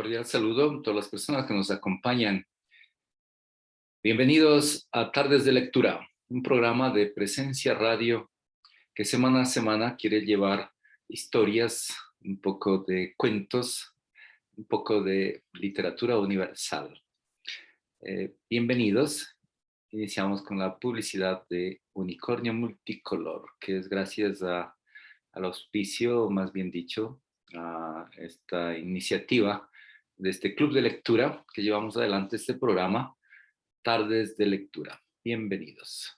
cordial saludo a todas las personas que nos acompañan. Bienvenidos a Tardes de Lectura, un programa de Presencia Radio que semana a semana quiere llevar historias, un poco de cuentos, un poco de literatura universal. Bienvenidos. Iniciamos con la publicidad de Unicornio Multicolor, que es gracias al auspicio, o más bien dicho, a esta iniciativa de este club de lectura que llevamos adelante este programa, Tardes de Lectura. Bienvenidos.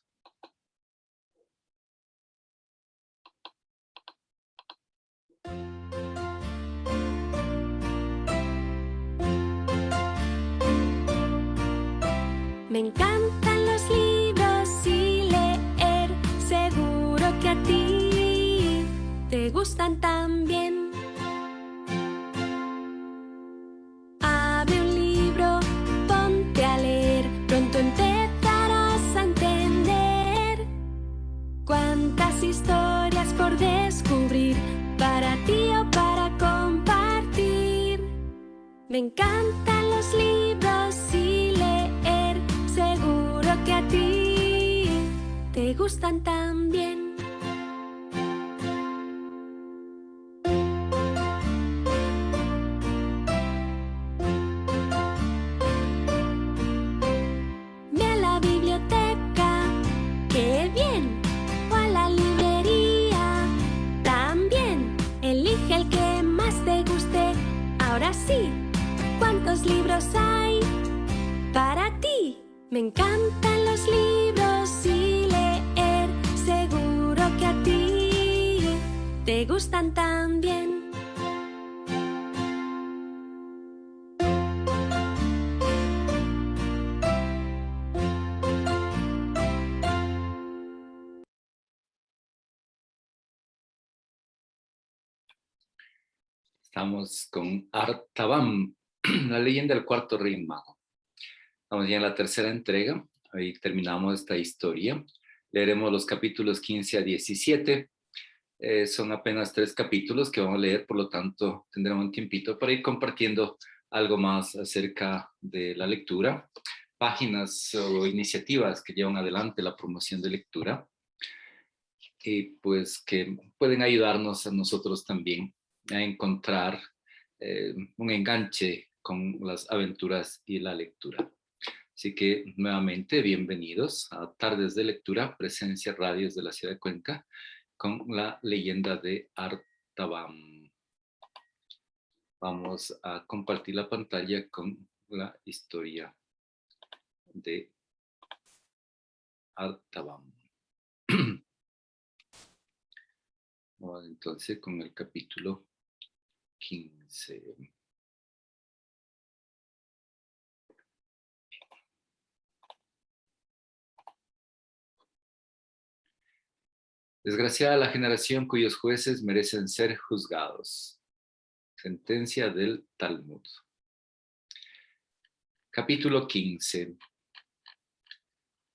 Me encantan los libros y leer, seguro que a ti te gustan también. Abre un libro, ponte a leer, pronto empezarás a entender cuántas historias por descubrir, para ti o para compartir. Me encantan los libros y leer, seguro que a ti te gustan también. Ve a la biblioteca, ¡qué bien! O a la librería, también. Elige el que más te guste. Ahora sí, ¿cuántos libros hay para ti? Me encantan los libros y leer, seguro que a ti te gustan también. Estamos con Artaban, la leyenda del cuarto rey mago. Estamos ya en la tercera entrega. Ahí terminamos esta historia. Leeremos los capítulos 15 a 17. Son apenas 3 capítulos que vamos a leer, por lo tanto tendremos un tiempito para ir compartiendo algo más acerca de la lectura, páginas o iniciativas que llevan adelante la promoción de lectura y pues que pueden ayudarnos a nosotros también a encontrar un enganche con las aventuras y la lectura. Así que nuevamente bienvenidos a Tardes de Lectura, Presencia Radios de la Ciudad de Cuenca, con la leyenda de Artaban. Vamos a compartir la pantalla con la historia de Artaban. Vamos entonces con el capítulo 15. Desgraciada la generación cuyos jueces merecen ser juzgados. Sentencia del Talmud. Capítulo 15.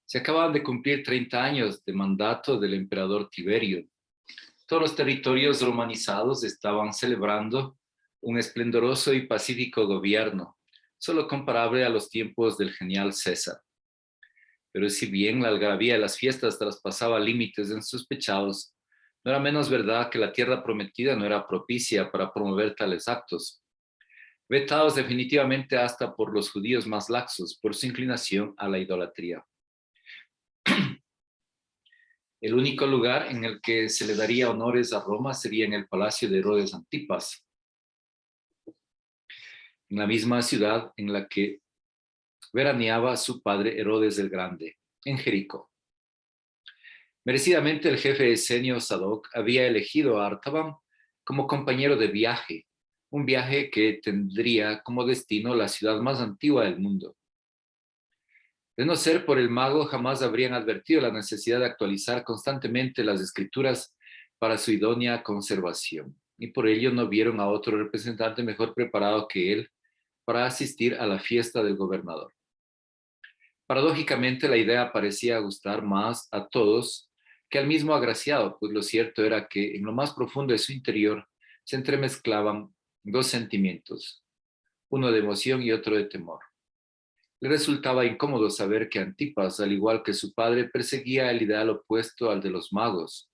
Se acaban de cumplir 30 años de mandato del emperador Tiberio. Todos los territorios romanizados estaban celebrando un esplendoroso y pacífico gobierno, solo comparable a los tiempos del genial César. Pero si bien la algarabía de las fiestas traspasaba límites insospechados, no era menos verdad que la tierra prometida no era propicia para promover tales actos, vetados definitivamente hasta por los judíos más laxos por su inclinación a la idolatría. El único lugar en el que se le daría honores a Roma sería en el palacio de Herodes Antipas, en la misma ciudad en la que veraneaba su padre Herodes el Grande, en Jericó. Merecidamente el jefe Esenio Sadoc había elegido a Artaban como compañero de viaje, un viaje que tendría como destino la ciudad más antigua del mundo. De no ser por el mago, jamás habrían advertido la necesidad de actualizar constantemente las escrituras para su idónea conservación, y por ello no vieron a otro representante mejor preparado que él para asistir a la fiesta del gobernador. Paradójicamente, la idea parecía gustar más a todos que al mismo agraciado, pues lo cierto era que en lo más profundo de su interior se entremezclaban dos sentimientos: uno de emoción y otro de temor. Le resultaba incómodo saber que Antipas, al igual que su padre, perseguía el ideal opuesto al de los magos.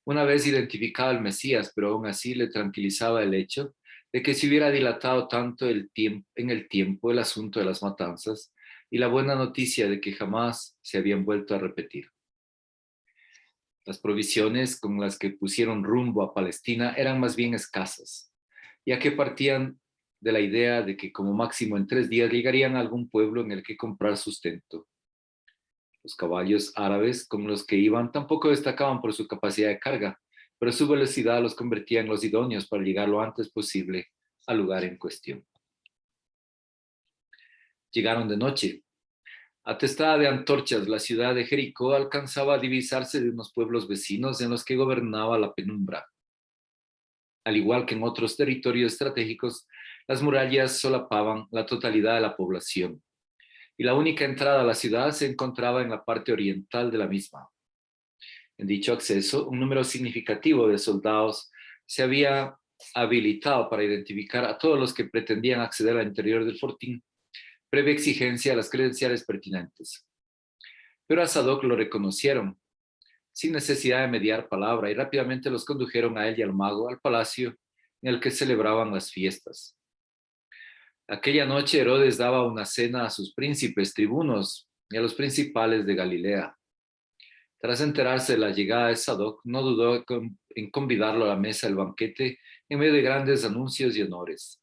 Una vez identificado al Mesías, pero aún así le tranquilizaba el hecho de que se hubiera dilatado tanto en el tiempo el asunto de las matanzas y la buena noticia de que jamás se habían vuelto a repetir. Las provisiones con las que pusieron rumbo a Palestina eran más bien escasas, ya que partían de la idea de que como máximo en 3 días llegarían a algún pueblo en el que comprar sustento. Los caballos árabes con los que iban tampoco destacaban por su capacidad de carga, pero su velocidad los convertía en los idóneos para llegar lo antes posible al lugar en cuestión. Llegaron de noche. Atestada de antorchas, la ciudad de Jericó alcanzaba a divisarse de unos pueblos vecinos en los que gobernaba la penumbra. Al igual que en otros territorios estratégicos, las murallas solapaban la totalidad de la población, y la única entrada a la ciudad se encontraba en la parte oriental de la misma. En dicho acceso, un número significativo de soldados se había habilitado para identificar a todos los que pretendían acceder al interior del fortín, previa exigencia a las credenciales pertinentes. Pero a Sadoc lo reconocieron, sin necesidad de mediar palabra, y rápidamente los condujeron a él y al mago al palacio en el que celebraban las fiestas. Aquella noche Herodes daba una cena a sus príncipes tribunos y a los principales de Galilea. Tras enterarse de la llegada de Sadoc, no dudó en convidarlo a la mesa del banquete en medio de grandes anuncios y honores.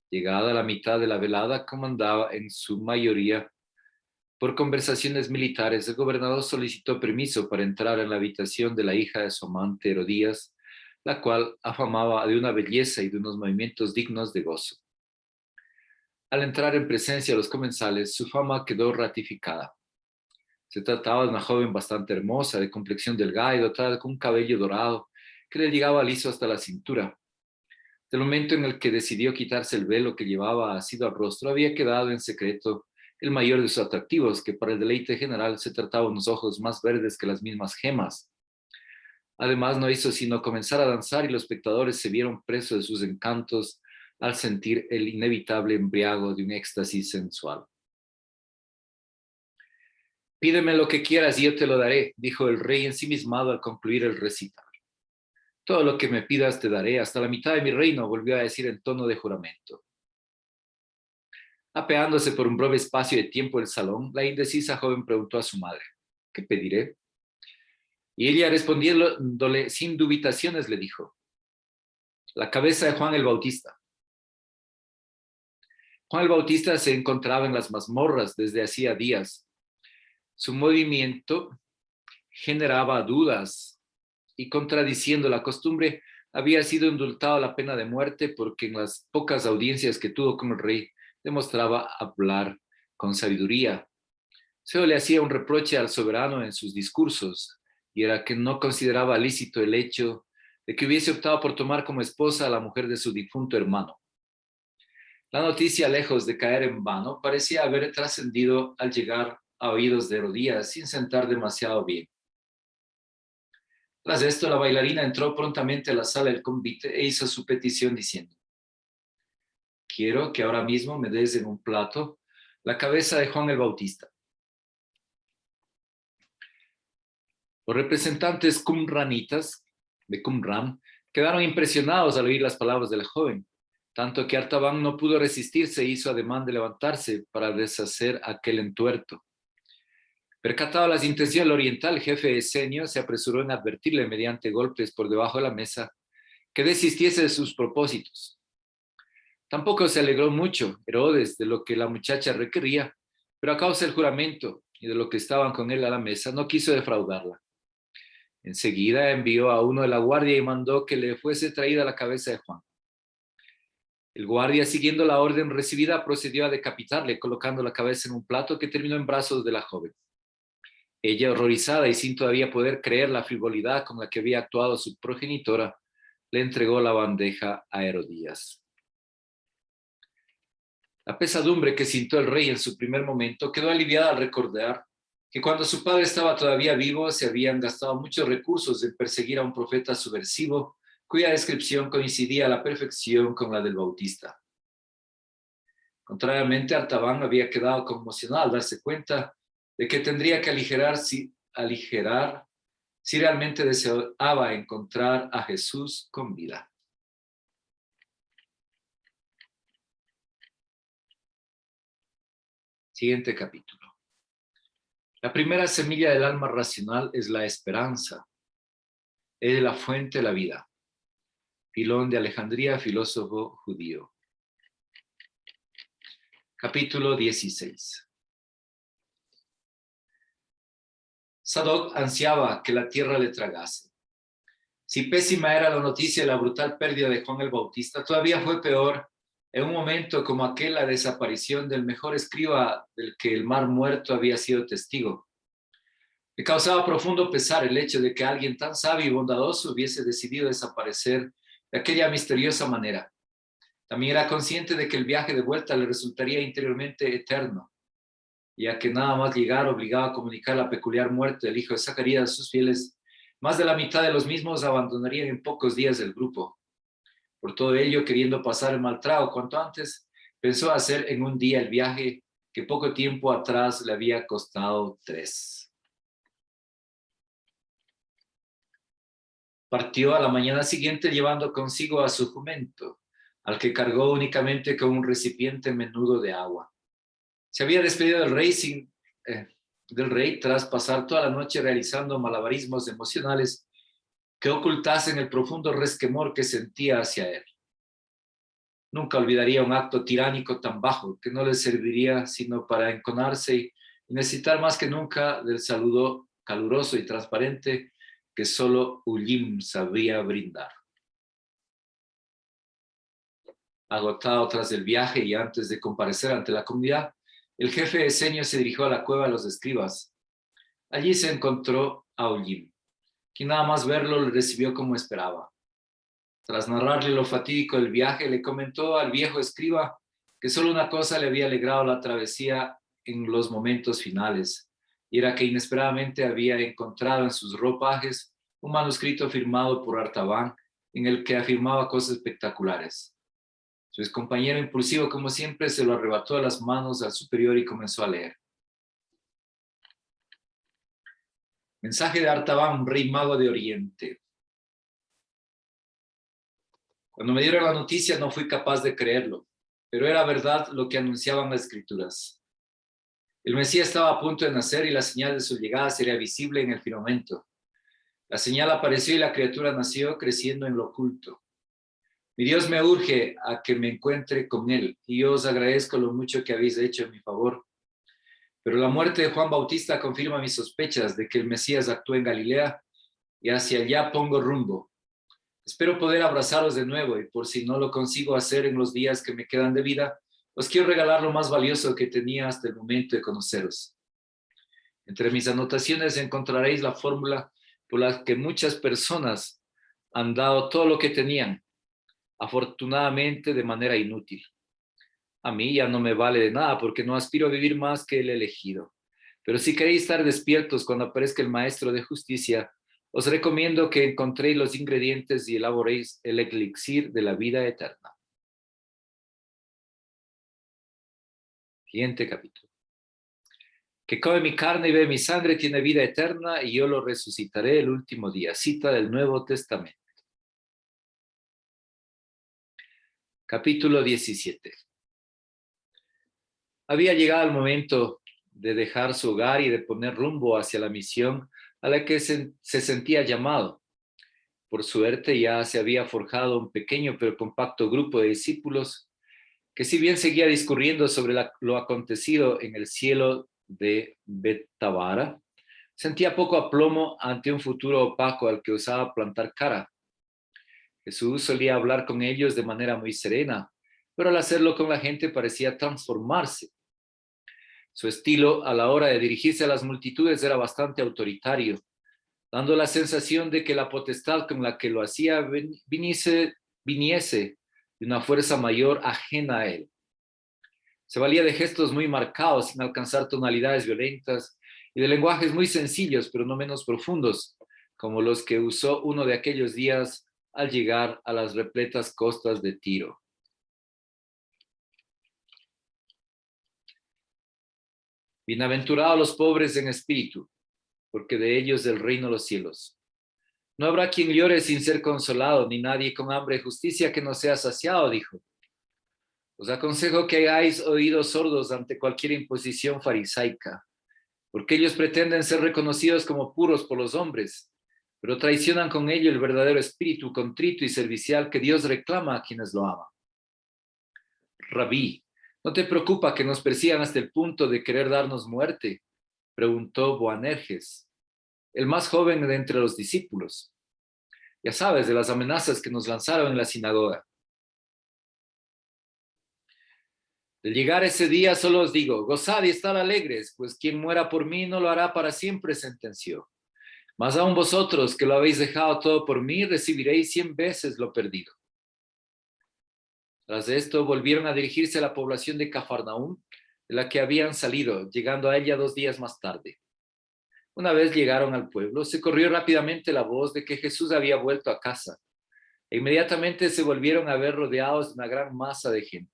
Llegada la mitad de la velada, comandaba en su mayoría por conversaciones militares, el gobernador solicitó permiso para entrar en la habitación de la hija de su amante Herodías, la cual afamaba de una belleza y de unos movimientos dignos de gozo. Al entrar en presencia de los comensales, su fama quedó ratificada. Se trataba de una joven bastante hermosa, de complexión delgada y dotada con un cabello dorado que le llegaba liso hasta la cintura. Del momento en el que decidió quitarse el velo que llevaba asido al rostro, había quedado en secreto el mayor de sus atractivos, que para el deleite general se trataba de unos ojos más verdes que las mismas gemas. Además, no hizo sino comenzar a danzar y los espectadores se vieron presos de sus encantos al sentir el inevitable embriago de un éxtasis sensual. «Pídeme lo que quieras y yo te lo daré», dijo el rey ensimismado al concluir el recital. «Todo lo que me pidas te daré, hasta la mitad de mi reino», volvió a decir en tono de juramento. Apeándose por un breve espacio de tiempo el salón, la indecisa joven preguntó a su madre: «¿Qué pediré?». Y ella, respondiéndole sin dubitaciones, le dijo: «La cabeza de Juan el Bautista». Juan el Bautista se encontraba en las mazmorras desde hacía días. Su movimiento generaba dudas y, contradiciendo la costumbre, había sido indultado a la pena de muerte porque en las pocas audiencias que tuvo con el rey demostraba hablar con sabiduría. Solo le hacía un reproche al soberano en sus discursos, y era que no consideraba lícito el hecho de que hubiese optado por tomar como esposa a la mujer de su difunto hermano. La noticia, lejos de caer en vano, parecía haber trascendido al llegar a oídos de Herodías sin sentar demasiado bien. Tras esto, la bailarina entró prontamente a la sala del convite e hizo su petición diciendo: «Quiero que ahora mismo me des en un plato la cabeza de Juan el Bautista». Los representantes qumranitas de Qumran quedaron impresionados al oír las palabras de la joven, tanto que Artaban no pudo resistirse e hizo ademán de levantarse para deshacer aquel entuerto. Percatado las intenciones del oriental, el jefe esenio se apresuró en advertirle mediante golpes por debajo de la mesa que desistiese de sus propósitos. Tampoco se alegró mucho Herodes de lo que la muchacha requería, pero a causa del juramento y de lo que estaban con él a la mesa, no quiso defraudarla. Enseguida envió a uno de la guardia y mandó que le fuese traída la cabeza de Juan. El guardia, siguiendo la orden recibida, procedió a decapitarle, colocando la cabeza en un plato que terminó en brazos de la joven. Ella, horrorizada y sin todavía poder creer la frivolidad con la que había actuado su progenitora, le entregó la bandeja a Herodías. La pesadumbre que sintió el rey en su primer momento quedó aliviada al recordar que cuando su padre estaba todavía vivo se habían gastado muchos recursos en perseguir a un profeta subversivo cuya descripción coincidía a la perfección con la del Bautista. Contrariamente, Artaban había quedado conmocionado al darse cuenta de que tendría que aligerar si realmente deseaba encontrar a Jesús con vida. Siguiente capítulo. La primera semilla del alma racional es la esperanza. Es la fuente de la vida. Filón de Alejandría, filósofo judío. Capítulo 16. Sadoc ansiaba que la tierra le tragase. Si pésima era la noticia de la brutal pérdida de Juan el Bautista, todavía fue peor en un momento como aquel la desaparición del mejor escriba del que el mar muerto había sido testigo. Le causaba profundo pesar el hecho de que alguien tan sabio y bondadoso hubiese decidido desaparecer de aquella misteriosa manera. También era consciente de que el viaje de vuelta le resultaría interiormente eterno, ya que nada más llegar obligaba a comunicar la peculiar muerte del hijo de Zacarías a sus fieles. Más de la mitad de los mismos abandonarían en pocos días el grupo. Por todo ello, queriendo pasar el mal trago cuanto antes, pensó hacer en un día el viaje que poco tiempo atrás le había costado 3. Partió a la mañana siguiente llevando consigo a su jumento, al que cargó únicamente con un recipiente menudo de agua. Se había despedido del rey tras pasar toda la noche realizando malabarismos emocionales que ocultasen el profundo resquemor que sentía hacia él. Nunca olvidaría un acto tiránico tan bajo que no le serviría sino para enconarse y necesitar más que nunca del saludo caluroso y transparente que solo Ulim sabía brindar. Agotado tras el viaje y antes de comparecer ante la comunidad, el jefe esenios se dirigió a la cueva de los escribas. Allí se encontró a Ulim, quien nada más verlo le recibió como esperaba. Tras narrarle lo fatídico del viaje, le comentó al viejo escriba que solo una cosa le había alegrado la travesía en los momentos finales, y era que inesperadamente había encontrado en sus ropajes un manuscrito firmado por Artaban en el que afirmaba cosas espectaculares. Su excompañero impulsivo, como siempre, se lo arrebató de las manos al superior y comenzó a leer. Mensaje de Artaban, rey mago de Oriente. Cuando me dieron la noticia no fui capaz de creerlo, pero era verdad lo que anunciaban las escrituras. El Mesías estaba a punto de nacer y la señal de su llegada sería visible en el firmamento. La señal apareció y la criatura nació creciendo en lo oculto. Mi Dios me urge a que me encuentre con él, y yo os agradezco lo mucho que habéis hecho en mi favor. Pero la muerte de Juan Bautista confirma mis sospechas de que el Mesías actúa en Galilea, y hacia allá pongo rumbo. Espero poder abrazaros de nuevo, y por si no lo consigo hacer en los días que me quedan de vida, os quiero regalar lo más valioso que tenía hasta el momento de conoceros. Entre mis anotaciones encontraréis la fórmula por la que muchas personas han dado todo lo que tenían, afortunadamente de manera inútil. A mí ya no me vale de nada porque no aspiro a vivir más que el elegido. Pero si queréis estar despiertos cuando aparezca el Maestro de Justicia, os recomiendo que encontréis los ingredientes y elaboréis el elixir de la vida eterna. Siguiente capítulo. Que come mi carne y bebe mi sangre tiene vida eterna y yo lo resucitaré el último día. Cita del Nuevo Testamento. Capítulo 17. Había llegado el momento de dejar su hogar y de poner rumbo hacia la misión a la que se sentía llamado. Por suerte ya se había forjado un pequeño pero compacto grupo de discípulos que, si bien seguía discurriendo sobre lo acontecido en el cielo de Betabara, sentía poco aplomo ante un futuro opaco al que osaba plantar cara. Jesús solía hablar con ellos de manera muy serena, pero al hacerlo con la gente parecía transformarse. Su estilo a la hora de dirigirse a las multitudes era bastante autoritario, dando la sensación de que la potestad con la que lo hacía viniese de una fuerza mayor ajena a él. Se valía de gestos muy marcados sin alcanzar tonalidades violentas y de lenguajes muy sencillos pero no menos profundos, como los que usó uno de aquellos días al llegar a las repletas costas de Tiro. Bienaventurados los pobres en espíritu, porque de ellos es el reino de los cielos. No habrá quien llore sin ser consolado, ni nadie con hambre de justicia que no sea saciado, dijo. Os aconsejo que hagáis oídos sordos ante cualquier imposición farisaica, porque ellos pretenden ser reconocidos como puros por los hombres, pero traicionan con ello el verdadero espíritu contrito y servicial que Dios reclama a quienes lo aman. Rabí, ¿no te preocupa que nos persigan hasta el punto de querer darnos muerte?, preguntó Boanerges, el más joven de entre los discípulos. Ya sabes de las amenazas que nos lanzaron en la sinagoga. Al llegar ese día solo os digo, gozad y estad alegres, pues quien muera por mí no lo hará para siempre, sentenció. Mas aún vosotros, que lo habéis dejado todo por mí, recibiréis 100 veces lo perdido. Tras esto volvieron a dirigirse a la población de Cafarnaúm, de la que habían salido, llegando a ella 2 días más tarde. Una vez llegaron al pueblo, se corrió rápidamente la voz de que Jesús había vuelto a casa, e inmediatamente se volvieron a ver rodeados de una gran masa de gente.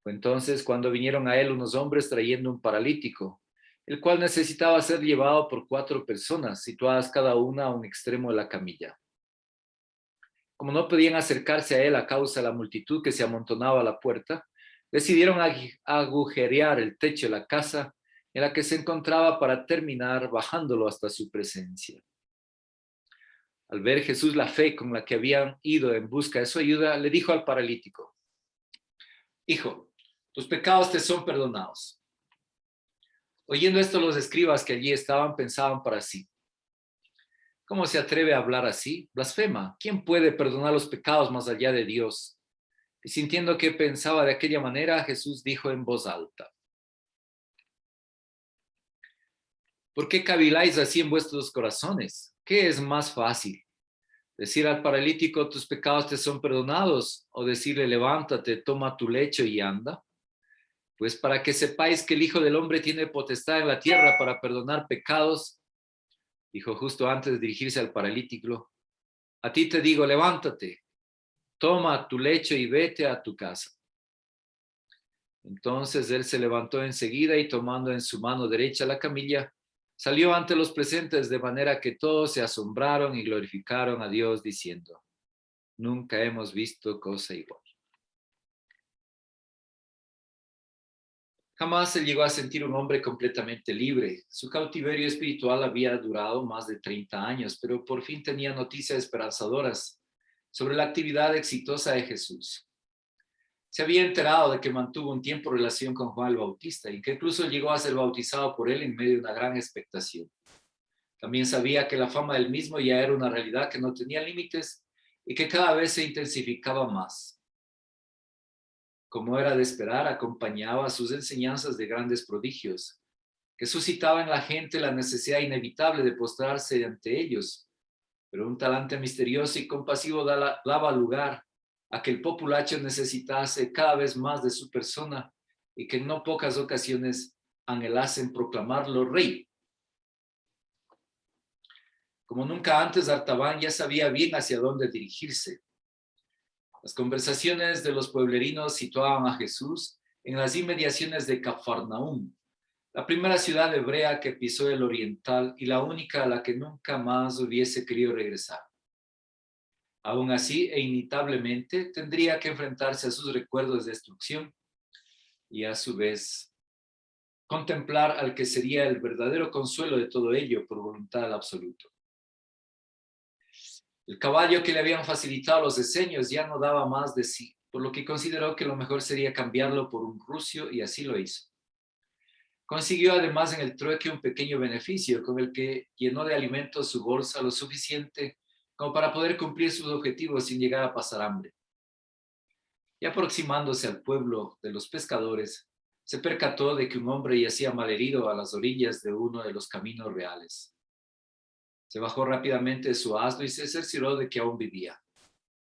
Fue entonces cuando vinieron a él unos hombres trayendo un paralítico, el cual necesitaba ser llevado por 4 personas, situadas cada una a un extremo de la camilla. Como no podían acercarse a él a causa de la multitud que se amontonaba a la puerta, decidieron agujerear el techo de la casa en la que se encontraba para terminar bajándolo hasta su presencia. Al ver Jesús la fe con la que habían ido en busca de su ayuda, le dijo al paralítico: Hijo, tus pecados te son perdonados. Oyendo esto, los escribas que allí estaban pensaban para sí: ¿cómo se atreve a hablar así? Blasfema. ¿Quién puede perdonar los pecados más allá de Dios? Y sintiendo que pensaba de aquella manera, Jesús dijo en voz alta: ¿por qué caviláis así en vuestros corazones? ¿Qué es más fácil? ¿Decir al paralítico, tus pecados te son perdonados? ¿O decirle, levántate, toma tu lecho y anda? Pues para que sepáis que el Hijo del Hombre tiene potestad en la tierra para perdonar pecados, dijo justo antes de dirigirse al paralítico, a ti te digo, levántate, toma tu lecho y vete a tu casa. Entonces él se levantó enseguida y tomando en su mano derecha la camilla, salió ante los presentes de manera que todos se asombraron y glorificaron a Dios diciendo: nunca hemos visto cosa igual. Jamás se llegó a sentir un hombre completamente libre. Su cautiverio espiritual había durado más de 30 años, pero por fin tenía noticias esperanzadoras sobre la actividad exitosa de Jesús. Se había enterado de que mantuvo un tiempo relación con Juan el Bautista y que incluso llegó a ser bautizado por él en medio de una gran expectación. También sabía que la fama del mismo ya era una realidad que no tenía límites y que cada vez se intensificaba más. Como era de esperar, acompañaba sus enseñanzas de grandes prodigios, que suscitaban en la gente la necesidad inevitable de postrarse ante ellos, pero un talante misterioso y compasivo daba lugar a que el populacho necesitase cada vez más de su persona y que en no pocas ocasiones anhelasen proclamarlo rey. Como nunca antes, Artaban ya sabía bien hacia dónde dirigirse. Las conversaciones de los pueblerinos situaban a Jesús en las inmediaciones de Cafarnaúm, la primera ciudad hebrea que pisó el oriental y la única a la que nunca más hubiese querido regresar. Aún así, e inevitablemente, tendría que enfrentarse a sus recuerdos de destrucción y a su vez contemplar al que sería el verdadero consuelo de todo ello por voluntad del absoluto. El caballo que le habían facilitado los diseños ya no daba más de sí, por lo que consideró que lo mejor sería cambiarlo por un rucio y así lo hizo. Consiguió además en el trueque un pequeño beneficio con el que llenó de alimentos su bolsa lo suficiente como para poder cumplir sus objetivos sin llegar a pasar hambre. Y aproximándose al pueblo de los pescadores, se percató de que un hombre yacía malherido a las orillas de uno de los caminos reales. Se bajó rápidamente de su asno y se cercioró de que aún vivía.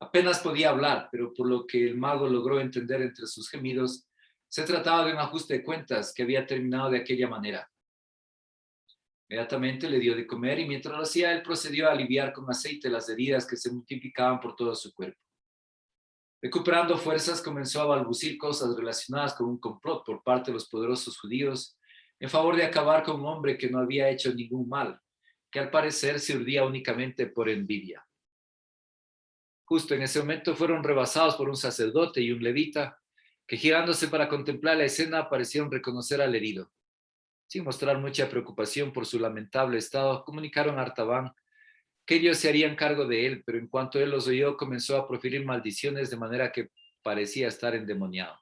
Apenas podía hablar, pero por lo que el mago logró entender entre sus gemidos, se trataba de un ajuste de cuentas que había terminado de aquella manera. Inmediatamente le dio de comer y mientras lo hacía, él procedió a aliviar con aceite las heridas que se multiplicaban por todo su cuerpo. Recuperando fuerzas, comenzó a balbucir cosas relacionadas con un complot por parte de los poderosos judíos en favor de acabar con un hombre que no había hecho ningún mal, que al parecer se urdía únicamente por envidia. Justo en ese momento fueron rebasados por un sacerdote y un levita, que girándose para contemplar la escena parecieron reconocer al herido. Sin mostrar mucha preocupación por su lamentable estado, comunicaron a Artaban que ellos se harían cargo de él, pero en cuanto él los oyó, comenzó a proferir maldiciones de manera que parecía estar endemoniado.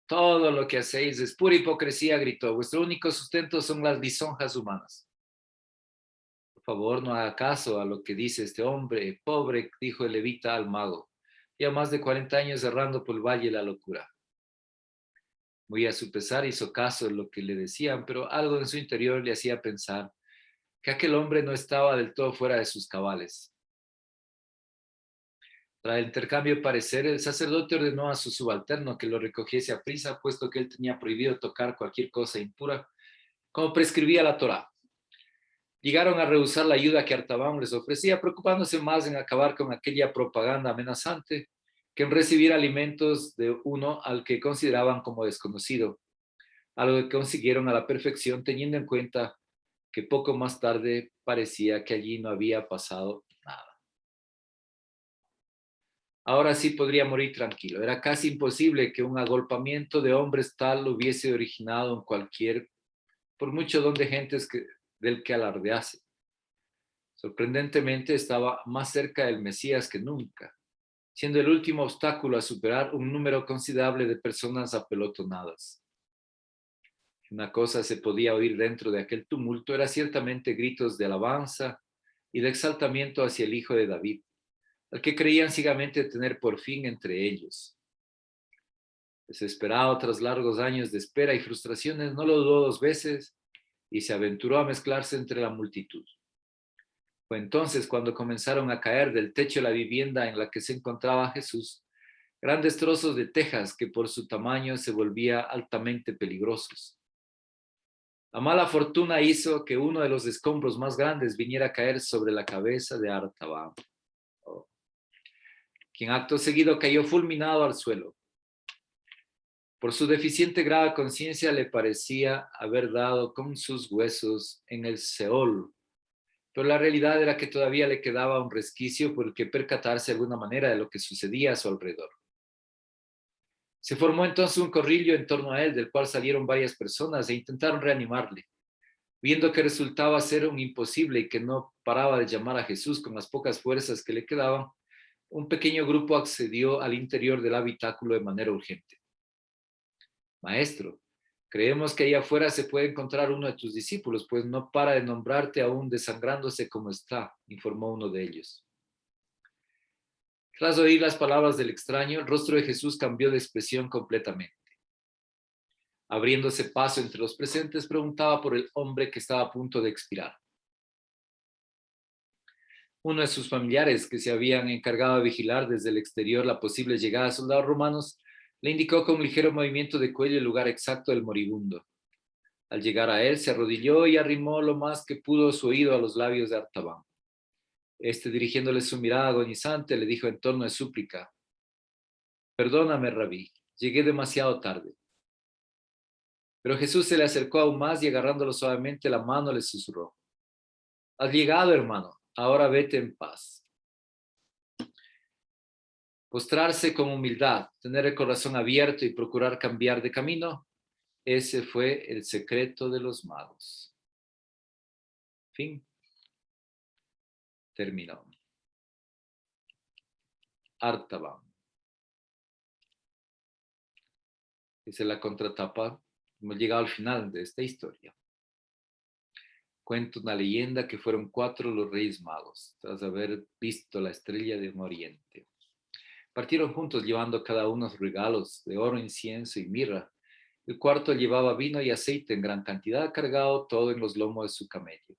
Todo lo que hacéis es pura hipocresía, gritó. Vuestro único sustento son las lisonjas humanas. Por favor, no haga caso a lo que dice este hombre. Pobre, dijo el levita al mago. Ya más de 40 años errando por el valle de la locura. Muy a su pesar hizo caso de lo que le decían, pero algo en su interior le hacía pensar que aquel hombre no estaba del todo fuera de sus cabales. Tras el intercambio de parecer, el sacerdote ordenó a su subalterno que lo recogiese a prisa, puesto que él tenía prohibido tocar cualquier cosa impura, como prescribía la Torá. Llegaron a rehusar la ayuda que Artaban les ofrecía, preocupándose más en acabar con aquella propaganda amenazante que en recibir alimentos de uno al que consideraban como desconocido, algo que consiguieron a la perfección, teniendo en cuenta que poco más tarde parecía que allí no había pasado nada. Ahora sí podría morir tranquilo. Era casi imposible que un agolpamiento de hombres tal hubiese originado en cualquier, por mucho don de gentes del que alardease. Sorprendentemente estaba más cerca del Mesías que nunca, siendo el último obstáculo a superar un número considerable de personas apelotonadas. Una cosa se podía oír dentro de aquel tumulto, era ciertamente gritos de alabanza y de exaltamiento hacia el Hijo de David, al que creían ciegamente tener por fin entre ellos. Desesperado tras largos años de espera y frustraciones, no lo dudó 2 veces y se aventuró a mezclarse entre la multitud. Fue entonces cuando comenzaron a caer del techo de la vivienda en la que se encontraba Jesús grandes trozos de tejas que por su tamaño se volvían altamente peligrosos. La mala fortuna hizo que uno de los escombros más grandes viniera a caer sobre la cabeza de Artaban, quien acto seguido cayó fulminado al suelo. Por su deficiente grado de conciencia le parecía haber dado con sus huesos en el Seol, pero la realidad era que todavía le quedaba un resquicio por el que percatarse de alguna manera de lo que sucedía a su alrededor. Se formó entonces un corrillo en torno a él, del cual salieron varias personas e intentaron reanimarle. Viendo que resultaba ser un imposible y que no paraba de llamar a Jesús con las pocas fuerzas que le quedaban, un pequeño grupo accedió al interior del habitáculo de manera urgente. Maestro, creemos que allá afuera se puede encontrar uno de tus discípulos, pues no para de nombrarte aún desangrándose como está, informó uno de ellos. Tras oír las palabras del extraño, el rostro de Jesús cambió de expresión completamente. Abriéndose paso entre los presentes, preguntaba por el hombre que estaba a punto de expirar. Uno de sus familiares, que se habían encargado de vigilar desde el exterior la posible llegada de soldados romanos, le indicó con un ligero movimiento de cuello el lugar exacto del moribundo. Al llegar a él, se arrodilló y arrimó lo más que pudo su oído a los labios de Artaban. Dirigiéndole su mirada agonizante, le dijo en tono de súplica: «Perdóname, Rabí, llegué demasiado tarde». Pero Jesús se le acercó aún más y agarrándolo suavemente la mano le susurró: «Has llegado, hermano, ahora vete en paz». Postrarse con humildad, tener el corazón abierto y procurar cambiar de camino, ese fue el secreto de los magos. Fin. Terminó. Artaban. Esa es la contratapa. Hemos llegado al final de esta historia. Cuenta una leyenda que fueron 4 los reyes magos, tras haber visto la estrella de un oriente. Partieron juntos llevando cada uno sus regalos de oro, incienso y mirra. El cuarto llevaba vino y aceite en gran cantidad, cargado todo en los lomos de su camello.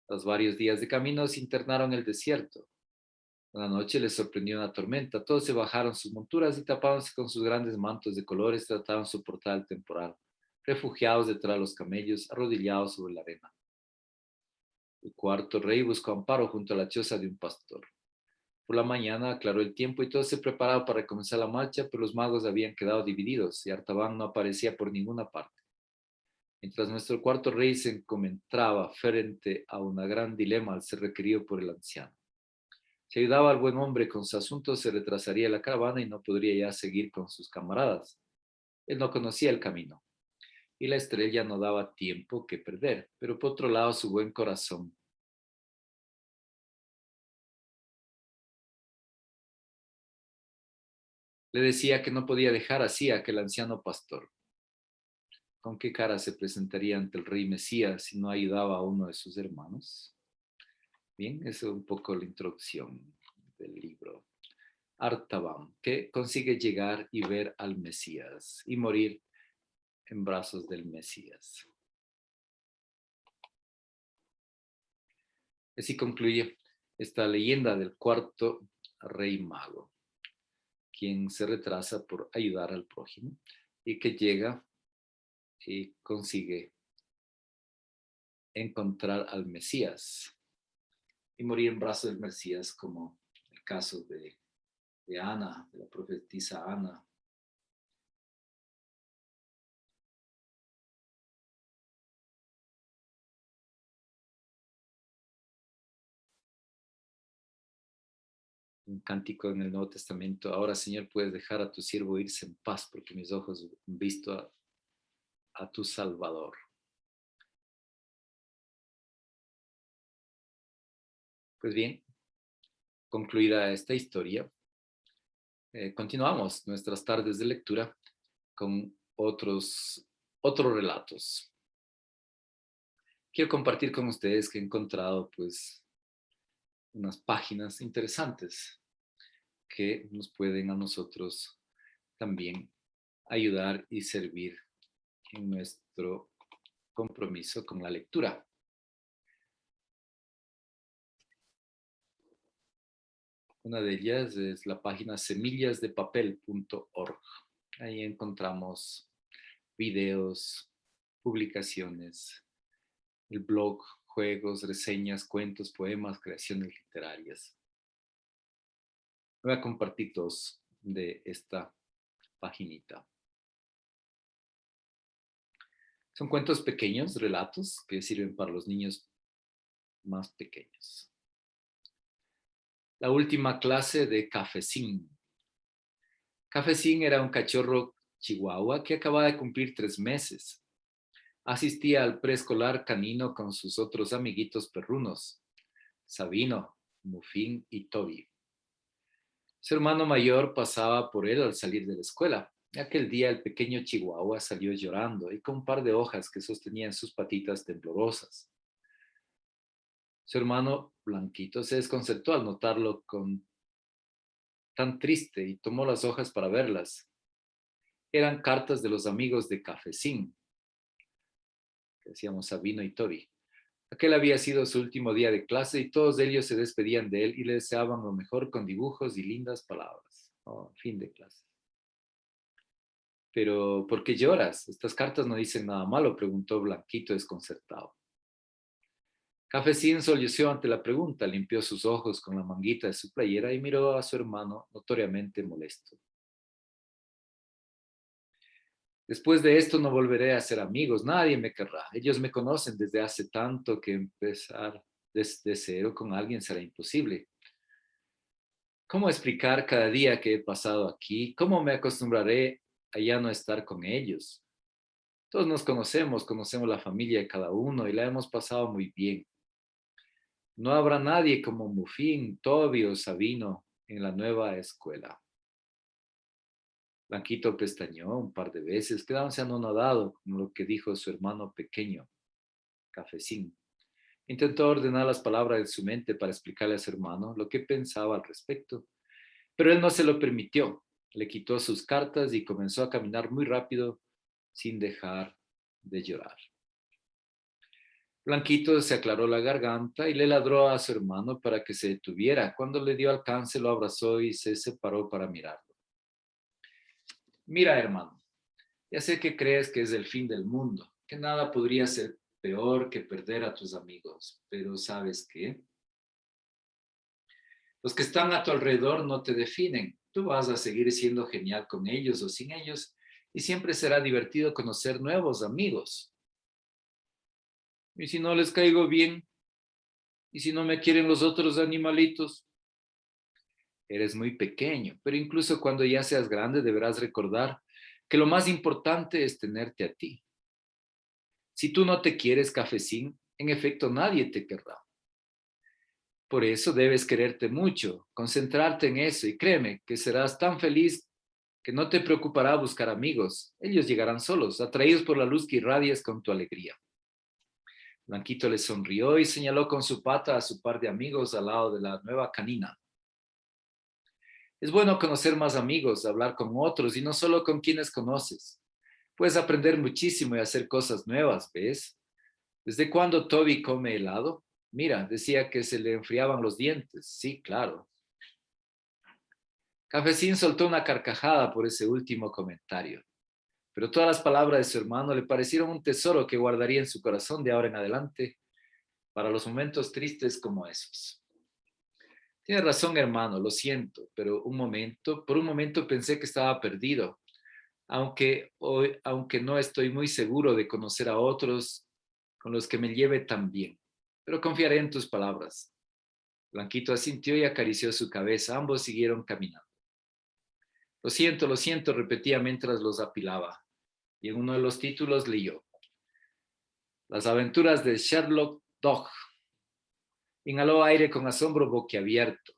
Tras varios días de camino se internaron en el desierto. Una noche les sorprendió una tormenta. Todos se bajaron sus monturas y tapándose con sus grandes mantos de colores trataron de soportar el temporal, refugiados detrás de los camellos, arrodillados sobre la arena. El cuarto rey buscó amparo junto a la choza de un pastor. Por la mañana aclaró el tiempo y todo se preparaba para comenzar la marcha, pero los magos habían quedado divididos y Artaban no aparecía por ninguna parte. Mientras nuestro cuarto rey se encontraba frente a un gran dilema al ser requerido por el anciano. Si ayudaba al buen hombre con sus asuntos, se retrasaría la caravana y no podría ya seguir con sus camaradas. Él no conocía el camino y la estrella no daba tiempo que perder, pero por otro lado su buen corazón le decía que no podía dejar así a aquel anciano pastor. ¿Con qué cara se presentaría ante el rey Mesías si no ayudaba a uno de sus hermanos? Bien, esa es un poco la introducción del libro. Artaban, que consigue llegar y ver al Mesías y morir en brazos del Mesías. Así concluye esta leyenda del cuarto rey mago, quien se retrasa por ayudar al prójimo y que llega y consigue encontrar al Mesías y morir en brazos del Mesías, como el caso de Ana, de la profetisa Ana. Un cántico en el Nuevo Testamento: ahora, Señor, puedes dejar a tu siervo irse en paz, porque mis ojos han visto a tu Salvador. Pues bien, concluida esta historia, continuamos nuestras tardes de lectura con otros relatos. Quiero compartir con ustedes que he encontrado pues unas páginas interesantes que nos pueden a nosotros también ayudar y servir en nuestro compromiso con la lectura. Una de ellas es la página semillasdepapel.org. Ahí encontramos videos, publicaciones, el blog, juegos, reseñas, cuentos, poemas, creaciones literarias. Voy a compartir dos de esta paginita. Son cuentos pequeños, relatos que sirven para los niños más pequeños. La última clase de Cafecín. Cafecín era un cachorro chihuahua que acababa de cumplir 3 meses. Asistía al preescolar canino con sus otros amiguitos perrunos, Sabino, Mufín y Toby. Su hermano mayor pasaba por él al salir de la escuela. Aquel día el pequeño chihuahua salió llorando y con un par de hojas que sostenía en sus patitas temblorosas. Su hermano Blanquito se desconcertó al notarlo tan triste y tomó las hojas para verlas. Eran cartas de los amigos de Cafecín, que decíamos Sabino y Toby. Aquel había sido su último día de clase y todos ellos se despedían de él y le deseaban lo mejor con dibujos y lindas palabras. Oh, fin de clase. Pero, ¿por qué lloras? Estas cartas no dicen nada malo, preguntó Blanquito desconcertado. Cafecín solloció ante la pregunta, limpió sus ojos con la manguita de su playera y miró a su hermano notoriamente molesto. Después de esto no volveré a ser amigos, nadie me querrá. Ellos me conocen desde hace tanto que empezar desde cero con alguien será imposible. ¿Cómo explicar cada día que he pasado aquí? ¿Cómo me acostumbraré a ya no estar con ellos? Todos nos conocemos la familia de cada uno y la hemos pasado muy bien. No habrá nadie como Mufín, Toby o Sabino en la nueva escuela. Blanquito pestañeó un par de veces, quedándose anonadado con lo que dijo su hermano pequeño, Cafecín. Intentó ordenar las palabras de su mente para explicarle a su hermano lo que pensaba al respecto, pero él no se lo permitió. Le quitó sus cartas y comenzó a caminar muy rápido sin dejar de llorar. Blanquito se aclaró la garganta y le ladró a su hermano para que se detuviera. Cuando le dio alcance, lo abrazó y se separó para mirarlo. Mira, hermano, ya sé que crees que es el fin del mundo, que nada podría ser peor que perder a tus amigos, pero ¿sabes qué? Los que están a tu alrededor no te definen. Tú vas a seguir siendo genial con ellos o sin ellos y siempre será divertido conocer nuevos amigos. ¿Y si no les caigo bien? ¿Y si no me quieren los otros animalitos? Eres muy pequeño, pero incluso cuando ya seas grande deberás recordar que lo más importante es tenerte a ti. Si tú no te quieres, Cafecín, en efecto nadie te querrá. Por eso debes quererte mucho, concentrarte en eso y créeme que serás tan feliz que no te preocupará buscar amigos. Ellos llegarán solos, atraídos por la luz que irradias con tu alegría. Blanquito le sonrió y señaló con su pata a su par de amigos al lado de la nueva canina. Es bueno conocer más amigos, hablar con otros y no solo con quienes conoces. Puedes aprender muchísimo y hacer cosas nuevas, ¿ves? ¿Desde cuándo Toby come helado? Mira, decía que se le enfriaban los dientes. Sí, claro. Cafecín soltó una carcajada por ese último comentario, pero todas las palabras de su hermano le parecieron un tesoro que guardaría en su corazón de ahora en adelante para los momentos tristes como esos. Tienes razón, hermano, lo siento, pero por un momento pensé que estaba perdido, aunque no estoy muy seguro de conocer a otros con los que me lleve tan bien, pero confiaré en tus palabras. Blanquito asintió y acarició su cabeza. Ambos siguieron caminando. Lo siento, repetía mientras los apilaba, y en uno de los títulos leyó: Las aventuras de Sherlock Dog. Inhaló aire con asombro boquiabierto.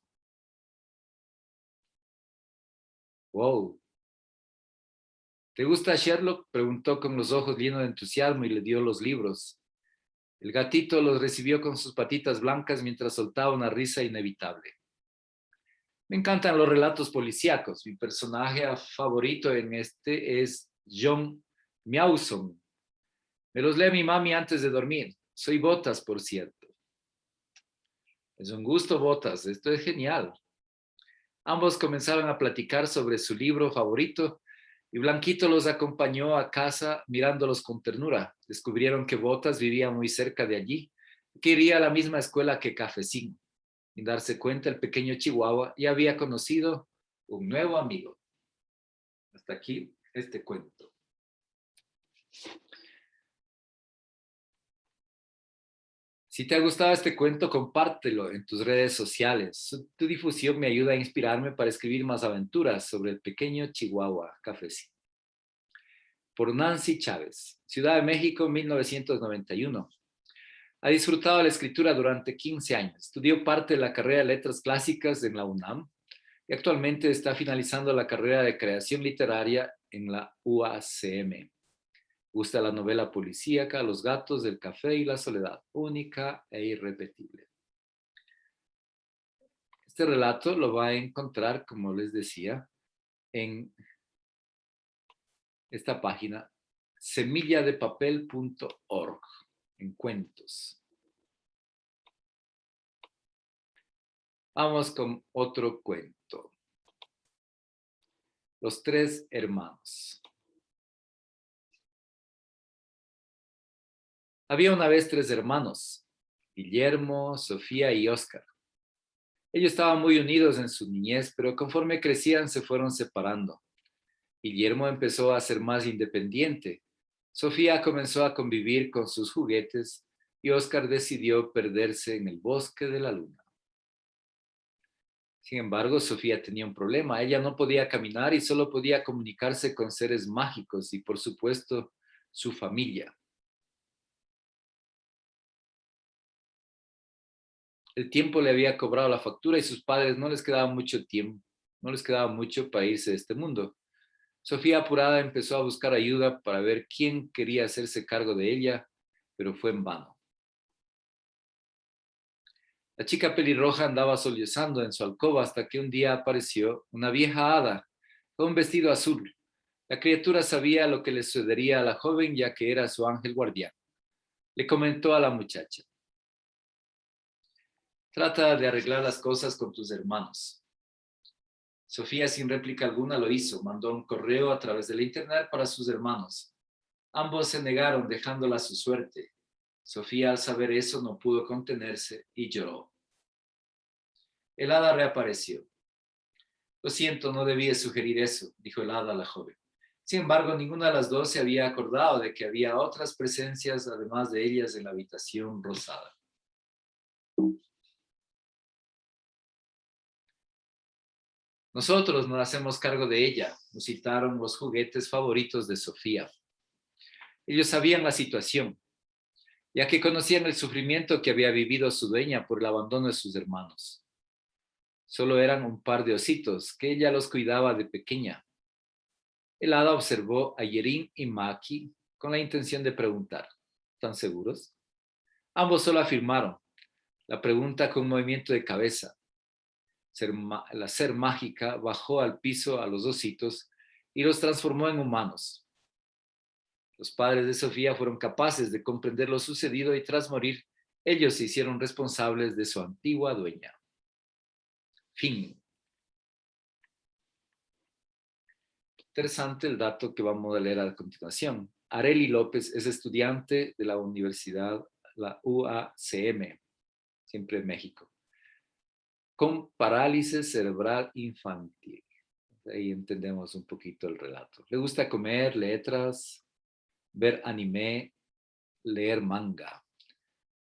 Wow. ¿Te gusta Sherlock? Preguntó con los ojos llenos de entusiasmo y le dio los libros. El gatito los recibió con sus patitas blancas mientras soltaba una risa inevitable. Me encantan los relatos policíacos. Mi personaje favorito en este es John Mawson. Me los lee mi mami antes de dormir. Soy Botas, por cierto. Es un gusto, Botas. Esto es genial. Ambos comenzaron a platicar sobre su libro favorito y Blanquito los acompañó a casa mirándolos con ternura. Descubrieron que Botas vivía muy cerca de allí, que iría a la misma escuela que Cafecín. Sin darse cuenta, el pequeño Chihuahua ya había conocido un nuevo amigo. Hasta aquí este cuento. Si te ha gustado este cuento, compártelo en tus redes sociales. Tu difusión me ayuda a inspirarme para escribir más aventuras sobre el pequeño Chihuahua Cafecín. Por Nancy Chávez, Ciudad de México, 1991. Ha disfrutado la escritura durante 15 años. Estudió parte de la carrera de Letras Clásicas en la UNAM y actualmente está finalizando la carrera de Creación Literaria en la UACM. Gusta la novela policíaca Los gatos del café y la soledad, única e irrepetible. Este relato lo va a encontrar, como les decía, en esta página semilladepapel.org, en cuentos. Vamos con otro cuento. Los tres hermanos. Había una vez tres hermanos, Guillermo, Sofía y Óscar. Ellos estaban muy unidos en su niñez, pero conforme crecían se fueron separando. Guillermo empezó a ser más independiente. Sofía comenzó a convivir con sus juguetes y Óscar decidió perderse en el bosque de la luna. Sin embargo, Sofía tenía un problema. Ella no podía caminar y solo podía comunicarse con seres mágicos y, por supuesto, su familia. El tiempo le había cobrado la factura y sus padres no les quedaba mucho tiempo, no les quedaba mucho para irse de este mundo. Sofía, apurada, empezó a buscar ayuda para ver quién quería hacerse cargo de ella, pero fue en vano. La chica pelirroja andaba sollozando en su alcoba hasta que un día apareció una vieja hada con un vestido azul. La criatura sabía lo que le sucedería a la joven, ya que era su ángel guardián. Le comentó a la muchacha: trata de arreglar las cosas con tus hermanos. Sofía, sin réplica alguna, lo hizo. Mandó un correo a través del internet para sus hermanos. Ambos se negaron, dejándola a su suerte. Sofía, al saber eso, no pudo contenerse y lloró. El hada reapareció. Lo siento, no debí sugerir eso, dijo el hada a la joven. Sin embargo, ninguna de las dos se había acordado de que había otras presencias además de ellas en la habitación rosada. Nosotros nos hacemos cargo de ella, musitaron los juguetes favoritos de Sofía. Ellos sabían la situación, ya que conocían el sufrimiento que había vivido su dueña por el abandono de sus hermanos. Solo eran un par de ositos que ella los cuidaba de pequeña. El hada observó a Yerin y Maki con la intención de preguntar, ¿están seguros? Ambos solo afirmaron, la pregunta con un movimiento de cabeza. La ser mágica bajó al piso a los ositos y los transformó en humanos. Los padres de Sofía fueron capaces de comprender lo sucedido y tras morir, ellos se hicieron responsables de su antigua dueña. Fin. Interesante el dato que vamos a leer a continuación. Arely López es estudiante de la universidad, la UACM, siempre en México, con parálisis cerebral infantil. Ahí entendemos un poquito el relato. Le gusta comer letras, ver anime, leer manga.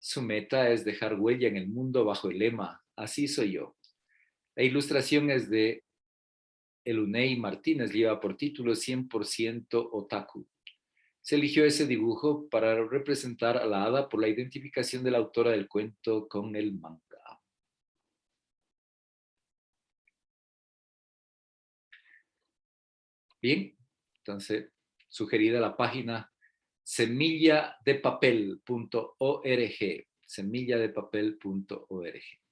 Su meta es dejar huella en el mundo bajo el lema, así soy yo. La ilustración es de Elunei Martínez, lleva por título 100% Otaku. Se eligió ese dibujo para representar a la hada por la identificación de la autora del cuento con el manga. Bien, entonces sugerida la página semilladepapel.org, semilladepapel.org.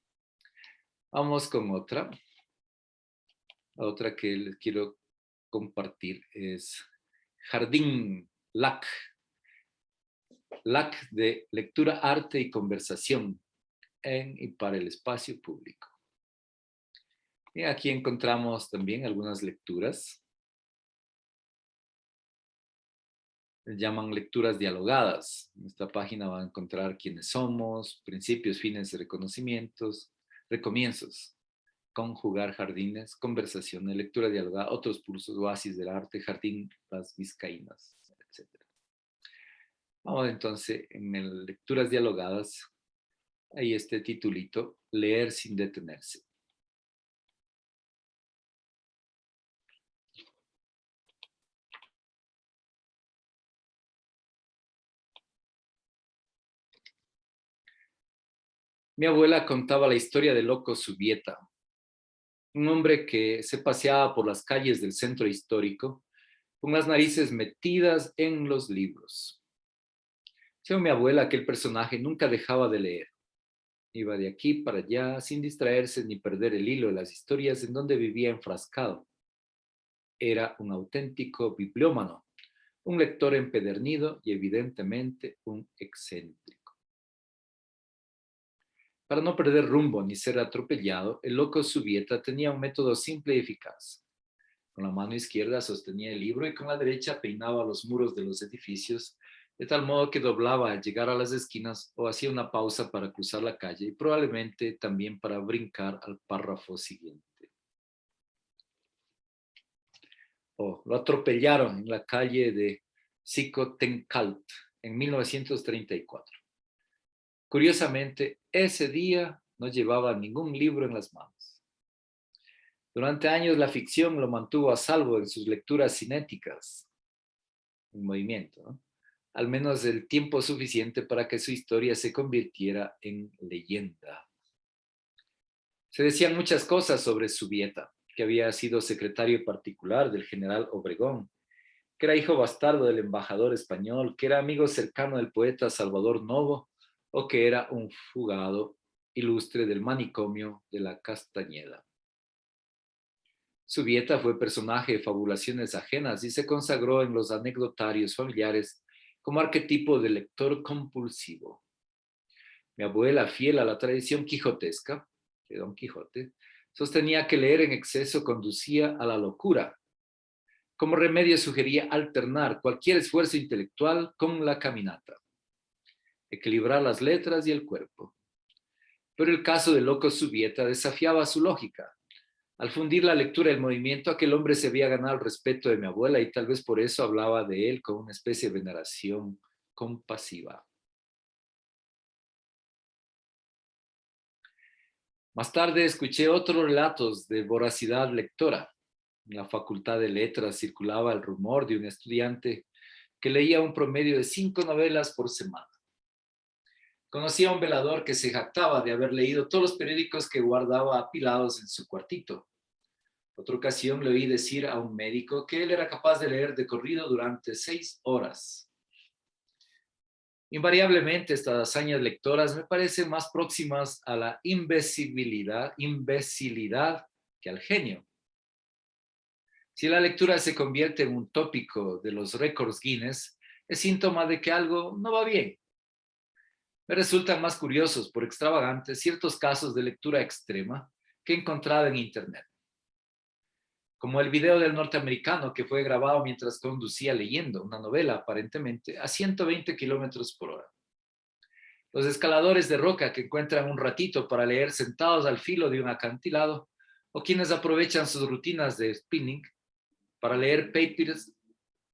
Vamos con otra. La otra que les quiero compartir es Jardín LAC. LAC de lectura, arte y conversación en y para el espacio público. Y aquí encontramos también algunas lecturas. Les llaman lecturas dialogadas. En esta página van a encontrar quiénes somos, principios, fines y reconocimientos, recomienzos, conjugar jardines, conversaciones, lectura dialogada, otros cursos, oasis del arte, jardín, las vizcaínas, etc. Vamos entonces en lecturas dialogadas. Hay este titulito, leer sin detenerse. Mi abuela contaba la historia de Loco Subieta, un hombre que se paseaba por las calles del centro histórico con las narices metidas en los libros. Según mi abuela, aquel personaje nunca dejaba de leer. Iba de aquí para allá sin distraerse ni perder el hilo de las historias en donde vivía enfrascado. Era un auténtico bibliómano, un lector empedernido y evidentemente un excéntrico. Para no perder rumbo ni ser atropellado, el Loco Subieta tenía un método simple y eficaz. Con la mano izquierda sostenía el libro y con la derecha peinaba los muros de los edificios, de tal modo que doblaba al llegar a las esquinas o hacía una pausa para cruzar la calle y probablemente también para brincar al párrafo siguiente. Lo atropellaron en la calle de Xicotencatl en 1934. Curiosamente, ese día no llevaba ningún libro en las manos. Durante años la ficción lo mantuvo a salvo en sus lecturas cinéticas, en movimiento, ¿no? Al menos el tiempo suficiente para que su historia se convirtiera en leyenda. Se decían muchas cosas sobre Subieta, que había sido secretario particular del general Obregón, que era hijo bastardo del embajador español, que era amigo cercano del poeta Salvador Novo, o que era un fugado ilustre del manicomio de la Castañeda. Subieta fue personaje de fabulaciones ajenas y se consagró en los anecdotarios familiares como arquetipo de lector compulsivo. Mi abuela, fiel a la tradición quijotesca de Don Quijote, sostenía que leer en exceso conducía a la locura. Como remedio sugería alternar cualquier esfuerzo intelectual con la caminata, equilibrar las letras y el cuerpo. Pero el caso del loco Subieta desafiaba su lógica. Al fundir la lectura y el movimiento, aquel hombre se había ganado el respeto de mi abuela y tal vez por eso hablaba de él con una especie de veneración compasiva. Más tarde escuché otros relatos de voracidad lectora. En la Facultad de Letras circulaba el rumor de un estudiante que leía un promedio de 5 novelas por semana. Conocí a un velador que se jactaba de haber leído todos los periódicos que guardaba apilados en su cuartito. Otra ocasión le oí decir a un médico que él era capaz de leer de corrido durante 6 horas. Invariablemente estas hazañas lectoras me parecen más próximas a la imbecilidad que al genio. Si la lectura se convierte en un tópico de los récords Guinness, es síntoma de que algo no va bien. Me resultan más curiosos por extravagantes ciertos casos de lectura extrema que he encontrado en Internet. Como el video del norteamericano que fue grabado mientras conducía leyendo una novela aparentemente a 120 kilómetros por hora. Los escaladores de roca que encuentran un ratito para leer sentados al filo de un acantilado o quienes aprovechan sus rutinas de spinning para leer papers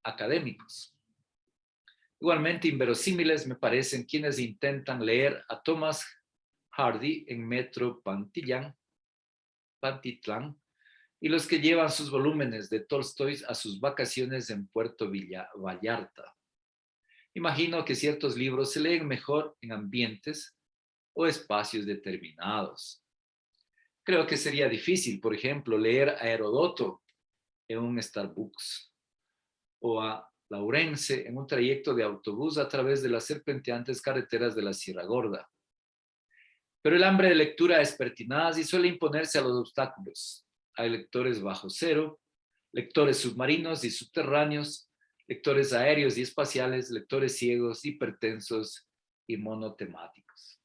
académicos. Igualmente inverosímiles me parecen quienes intentan leer a Thomas Hardy en Metro Pantitlán y los que llevan sus volúmenes de Tolstoy a sus vacaciones en Puerto Vallarta. Imagino que ciertos libros se leen mejor en ambientes o espacios determinados. Creo que sería difícil, por ejemplo, leer a Heródoto en un Starbucks o a Laurence en un trayecto de autobús a través de las serpenteantes carreteras de la Sierra Gorda. Pero el hambre de lectura es pertinaz y suele imponerse a los obstáculos. Hay lectores bajo cero, lectores submarinos y subterráneos, lectores aéreos y espaciales, lectores ciegos, hipertensos y monotemáticos.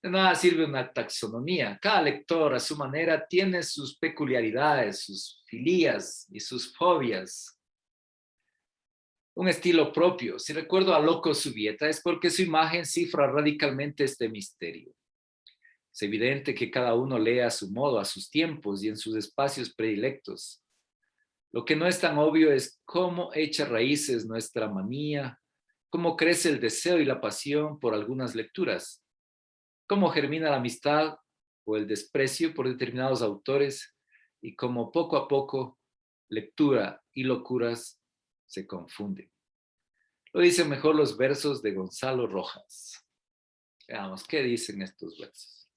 De nada sirve una taxonomía. Cada lector a su manera tiene sus peculiaridades, sus filías y sus fobias. Un estilo propio. Si recuerdo a Loco Subieta es porque su imagen cifra radicalmente este misterio. Es evidente que cada uno lee a su modo, a sus tiempos y en sus espacios predilectos. Lo que no es tan obvio es cómo echa raíces nuestra manía, cómo crece el deseo y la pasión por algunas lecturas, cómo germina la amistad o el desprecio por determinados autores y cómo poco a poco lectura y locuras se confunden. Lo dicen mejor los versos de Gonzalo Rojas. Veamos, ¿qué dicen estos versos?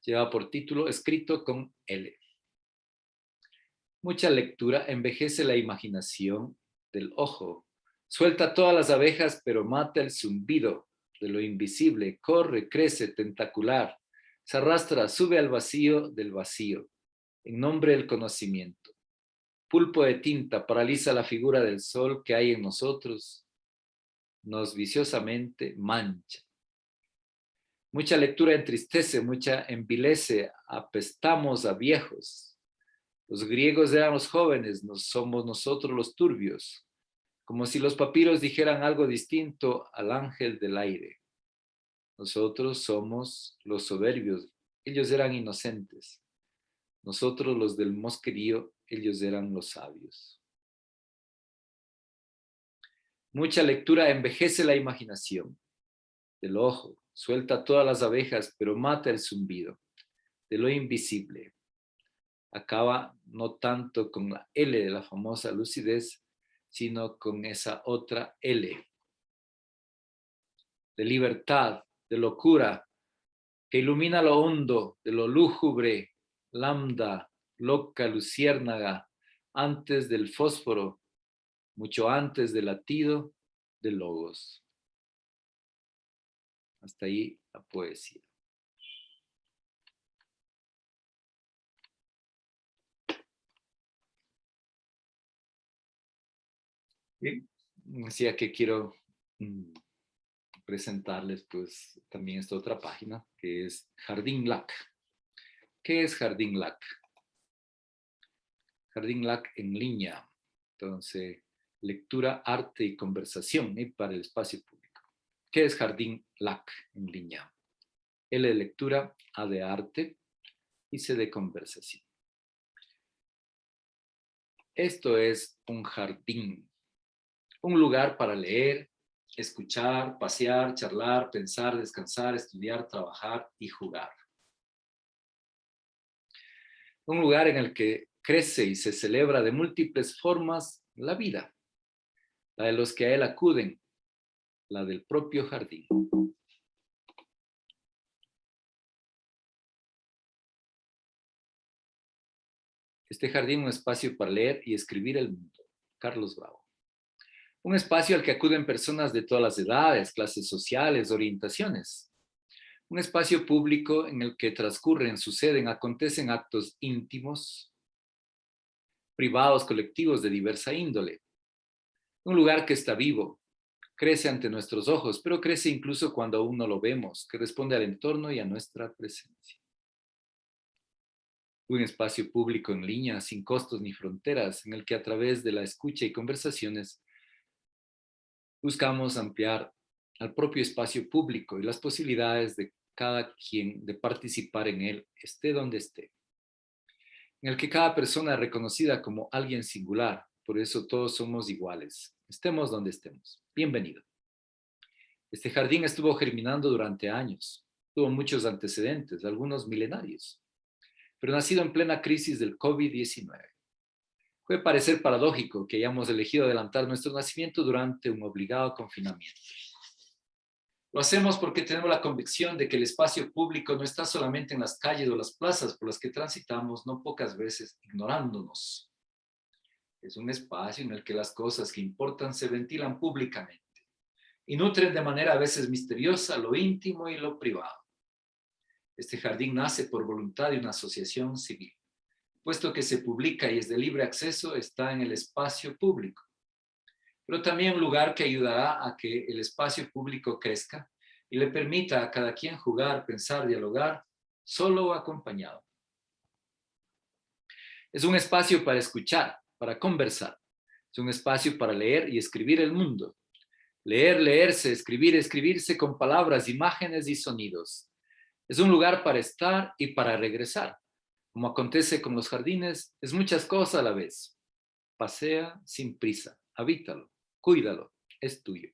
Lleva por título Escrito con L. Mucha lectura envejece la imaginación del ojo. Suelta todas las abejas, pero mata el zumbido de lo invisible. Corre, crece, tentacular. Se arrastra, sube al vacío del vacío, en nombre del conocimiento. Pulpo de tinta paraliza la figura del sol que hay en nosotros. Nos viciosamente mancha. Mucha lectura entristece, mucha envilece, apestamos a viejos. Los griegos eran los jóvenes, somos nosotros los turbios, como si los papiros dijeran algo distinto al ángel del aire. Nosotros somos los soberbios, ellos eran inocentes. Nosotros los del mosquerío, ellos eran los sabios. Mucha lectura envejece la imaginación del ojo, suelta todas las abejas, pero mata el zumbido de lo invisible. Acaba no tanto con la L de la famosa lucidez, sino con esa otra L de libertad, de locura, que ilumina lo hondo, de lo lúgubre, lambda, loca, luciérnaga, antes del fósforo, mucho antes del latido de logos. Hasta ahí la poesía. Bien, decía que quiero presentarles pues también esta otra página que es Jardín Lac. ¿Qué es Jardín Lac? Jardín Lac en línea. Entonces, lectura, arte y conversación para el espacio público. ¿Qué es Jardín LAC en línea? L de lectura, A de arte y C de conversación. Esto es un jardín, un lugar para leer, escuchar, pasear, charlar, pensar, descansar, estudiar, trabajar y jugar. Un lugar en el que crece y se celebra de múltiples formas la vida, la de los que a él acuden, la del propio jardín. Este jardín es un espacio para leer y escribir el mundo. Carlos Bravo. Un espacio al que acuden personas de todas las edades, clases sociales, orientaciones. Un espacio público en el que transcurren, suceden, acontecen actos íntimos, privados, colectivos de diversa índole. Un lugar que está vivo, crece ante nuestros ojos, pero crece incluso cuando aún no lo vemos, que responde al entorno y a nuestra presencia. Un espacio público en línea, sin costos ni fronteras, en el que a través de la escucha y conversaciones buscamos ampliar al propio espacio público y las posibilidades de cada quien de participar en él, esté donde esté. En el que cada persona es reconocida como alguien singular, por eso todos somos iguales, estemos donde estemos. Bienvenido. Este jardín estuvo germinando durante años, tuvo muchos antecedentes, algunos milenarios, pero nacido en plena crisis del COVID-19. Puede parecer paradójico que hayamos elegido adelantar nuestro nacimiento durante un obligado confinamiento. Lo hacemos porque tenemos la convicción de que el espacio público no está solamente en las calles o las plazas por las que transitamos, no pocas veces ignorándonos. Es un espacio en el que las cosas que importan se ventilan públicamente y nutren de manera a veces misteriosa lo íntimo y lo privado. Este jardín nace por voluntad de una asociación civil. Puesto que se publica y es de libre acceso, está en el espacio público. Pero también un lugar que ayudará a que el espacio público crezca y le permita a cada quien jugar, pensar, dialogar, solo o acompañado. Es un espacio para escuchar, para conversar. Es un espacio para leer y escribir el mundo. Leer, leerse, escribir, escribirse con palabras, imágenes y sonidos. Es un lugar para estar y para regresar. Como acontece con los jardines, es muchas cosas a la vez. Pasea sin prisa, habítalo, cuídalo, es tuyo.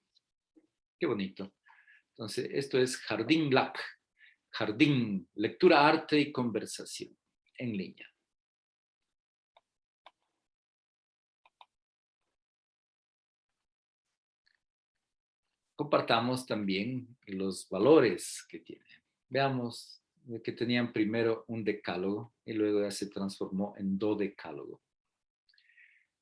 Qué bonito. Entonces, esto es Jardín LAC, jardín, lectura, arte y conversación en línea. Compartamos también los valores que tiene. Veamos que tenían primero un decálogo y luego ya se transformó en dodecálogo.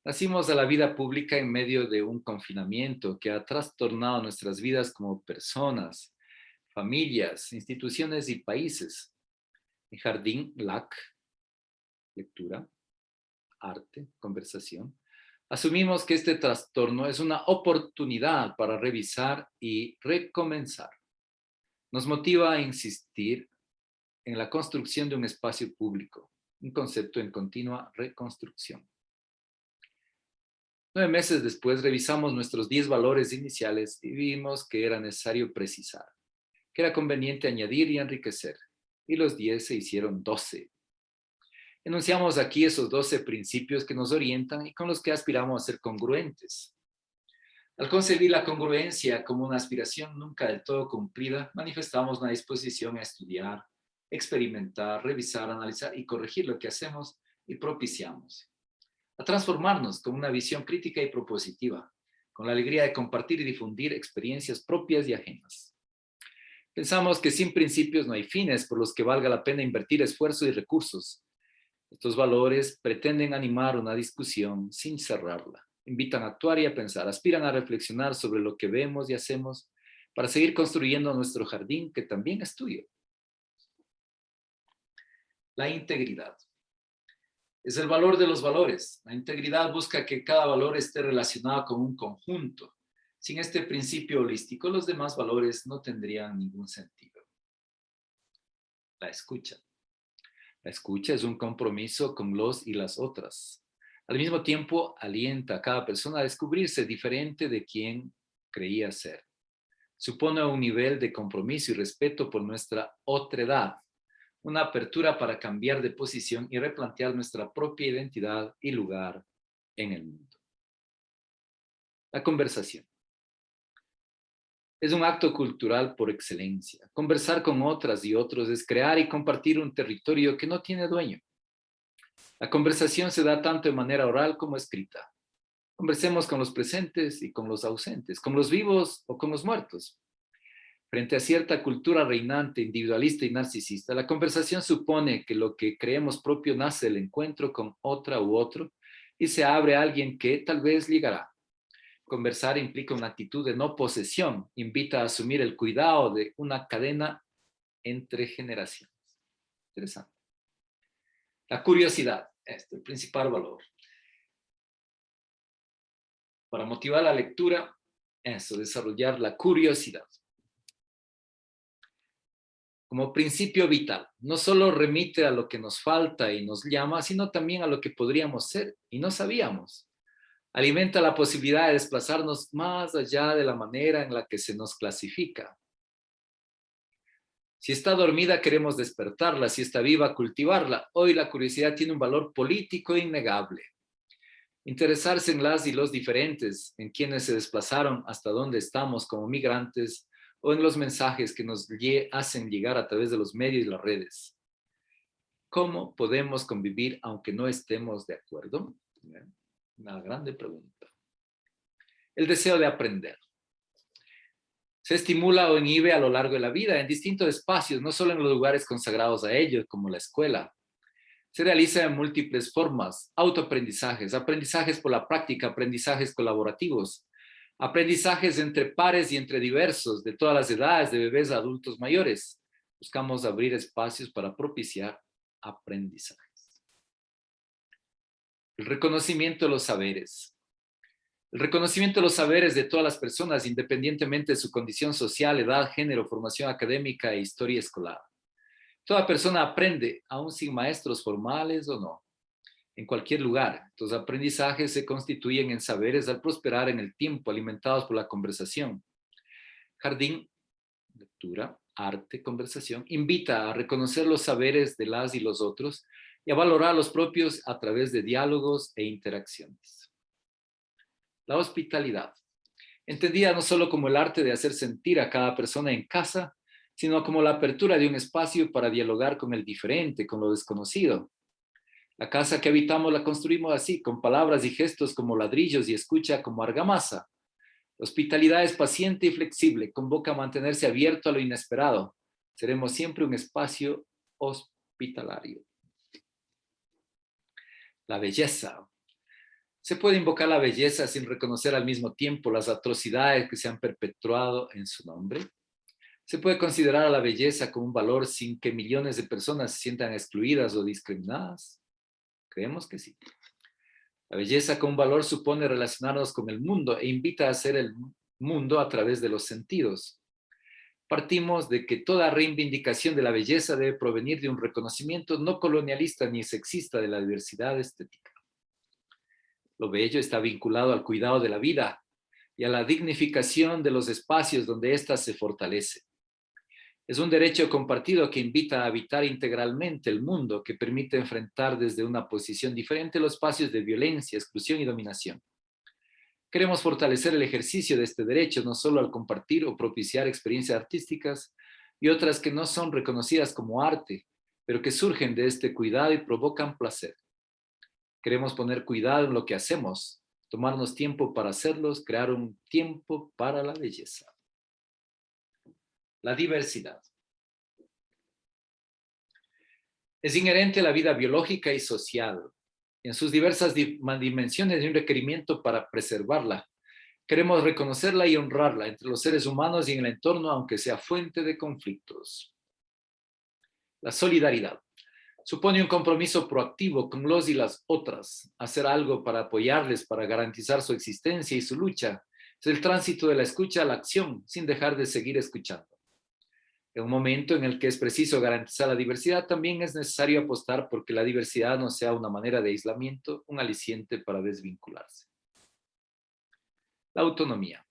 Nacimos a la vida pública en medio de un confinamiento que ha trastornado nuestras vidas como personas, familias, instituciones y países. En Jardín LAC, lectura, arte, conversación, asumimos que este trastorno es una oportunidad para revisar y recomenzar. Nos motiva a insistir en la construcción de un espacio público, un concepto en continua reconstrucción. 9 meses después revisamos nuestros 10 valores iniciales y vimos que era necesario precisar, que era conveniente añadir y enriquecer, y los 10 se hicieron 12. Enunciamos aquí esos 12 principios que nos orientan y con los que aspiramos a ser congruentes. Al concebir la congruencia como una aspiración nunca del todo cumplida, manifestamos una disposición a estudiar, experimentar, revisar, analizar y corregir lo que hacemos y propiciamos. A transformarnos con una visión crítica y propositiva, con la alegría de compartir y difundir experiencias propias y ajenas. Pensamos que sin principios no hay fines por los que valga la pena invertir esfuerzo y recursos. Estos valores pretenden animar una discusión sin cerrarla. Invitan a actuar y a pensar, aspiran a reflexionar sobre lo que vemos y hacemos para seguir construyendo nuestro jardín que también es tuyo. La integridad. Es el valor de los valores. La integridad busca que cada valor esté relacionado con un conjunto. Sin este principio holístico, los demás valores no tendrían ningún sentido. La escucha. La escucha es un compromiso con los y las otras. Al mismo tiempo, alienta a cada persona a descubrirse diferente de quien creía ser. Supone un nivel de compromiso y respeto por nuestra otredad, una apertura para cambiar de posición y replantear nuestra propia identidad y lugar en el mundo. La conversación. Es un acto cultural por excelencia. Conversar con otras y otros es crear y compartir un territorio que no tiene dueño. La conversación se da tanto de manera oral como escrita. Conversemos con los presentes y con los ausentes, con los vivos o con los muertos. Frente a cierta cultura reinante, individualista y narcisista, la conversación supone que lo que creemos propio nace del encuentro con otra u otro y se abre a alguien que tal vez llegará. Conversar implica una actitud de no posesión, invita a asumir el cuidado de una cadena entre generaciones. Interesante. La curiosidad, el principal valor. Para motivar la lectura, desarrollar la curiosidad. Como principio vital, no solo remite a lo que nos falta y nos llama, sino también a lo que podríamos ser y no sabíamos. Alimenta la posibilidad de desplazarnos más allá de la manera en la que se nos clasifica. Si está dormida, queremos despertarla. Si está viva, cultivarla. Hoy la curiosidad tiene un valor político innegable. Interesarse en las y los diferentes, en quienes se desplazaron hasta donde estamos como migrantes, o en los mensajes que nos hacen llegar a través de los medios y las redes. ¿Cómo podemos convivir aunque no estemos de acuerdo? Una grande pregunta. El deseo de aprender. Se estimula o inhibe a lo largo de la vida en distintos espacios, no solo en los lugares consagrados a ellos, como la escuela. Se realiza en múltiples formas: autoaprendizajes, aprendizajes por la práctica, aprendizajes colaborativos, aprendizajes entre pares y entre diversos, de todas las edades, de bebés a adultos mayores. Buscamos abrir espacios para propiciar aprendizajes. El reconocimiento de los saberes. El reconocimiento de los saberes de todas las personas, independientemente de su condición social, edad, género, formación académica e historia escolar. Toda persona aprende, aun sin maestros formales o no, en cualquier lugar. Los aprendizajes se constituyen en saberes al prosperar en el tiempo, alimentados por la conversación. Jardín, lectura, arte, conversación, invita a reconocer los saberes de las y los otros y a valorar los propios a través de diálogos e interacciones. La hospitalidad, entendida no solo como el arte de hacer sentir a cada persona en casa, sino como la apertura de un espacio para dialogar con el diferente, con lo desconocido. La casa que habitamos la construimos así, con palabras y gestos como ladrillos y escucha como argamasa. La hospitalidad es paciente y flexible, convoca a mantenerse abierto a lo inesperado. Seremos siempre un espacio hospitalario. La belleza. Se puede invocar la belleza sin reconocer al mismo tiempo las atrocidades que se han perpetuado en su nombre. Se puede considerar a la belleza como un valor sin que millones de personas se sientan excluidas o discriminadas. Creemos que sí. La belleza como un valor supone relacionarnos con el mundo e invita a hacer el mundo a través de los sentidos. Partimos de que toda reivindicación de la belleza debe provenir de un reconocimiento no colonialista ni sexista de la diversidad estética. Lo bello está vinculado al cuidado de la vida y a la dignificación de los espacios donde ésta se fortalece. Es un derecho compartido que invita a habitar integralmente el mundo, que permite enfrentar desde una posición diferente los espacios de violencia, exclusión y dominación. Queremos fortalecer el ejercicio de este derecho no solo al compartir o propiciar experiencias artísticas y otras que no son reconocidas como arte, pero que surgen de este cuidado y provocan placer. Queremos poner cuidado en lo que hacemos, tomarnos tiempo para hacerlos, crear un tiempo para la belleza. La diversidad. Es inherente a la vida biológica y social. En sus diversas dimensiones hay un requerimiento para preservarla. Queremos reconocerla y honrarla entre los seres humanos y en el entorno, aunque sea fuente de conflictos. La solidaridad. Supone un compromiso proactivo con los y las otras, hacer algo para apoyarles, para garantizar su existencia y su lucha. Es el tránsito de la escucha a la acción, sin dejar de seguir escuchando. En un momento en el que es preciso garantizar la diversidad, también es necesario apostar porque la diversidad no sea una manera de aislamiento, un aliciente para desvincularse. La autonomía.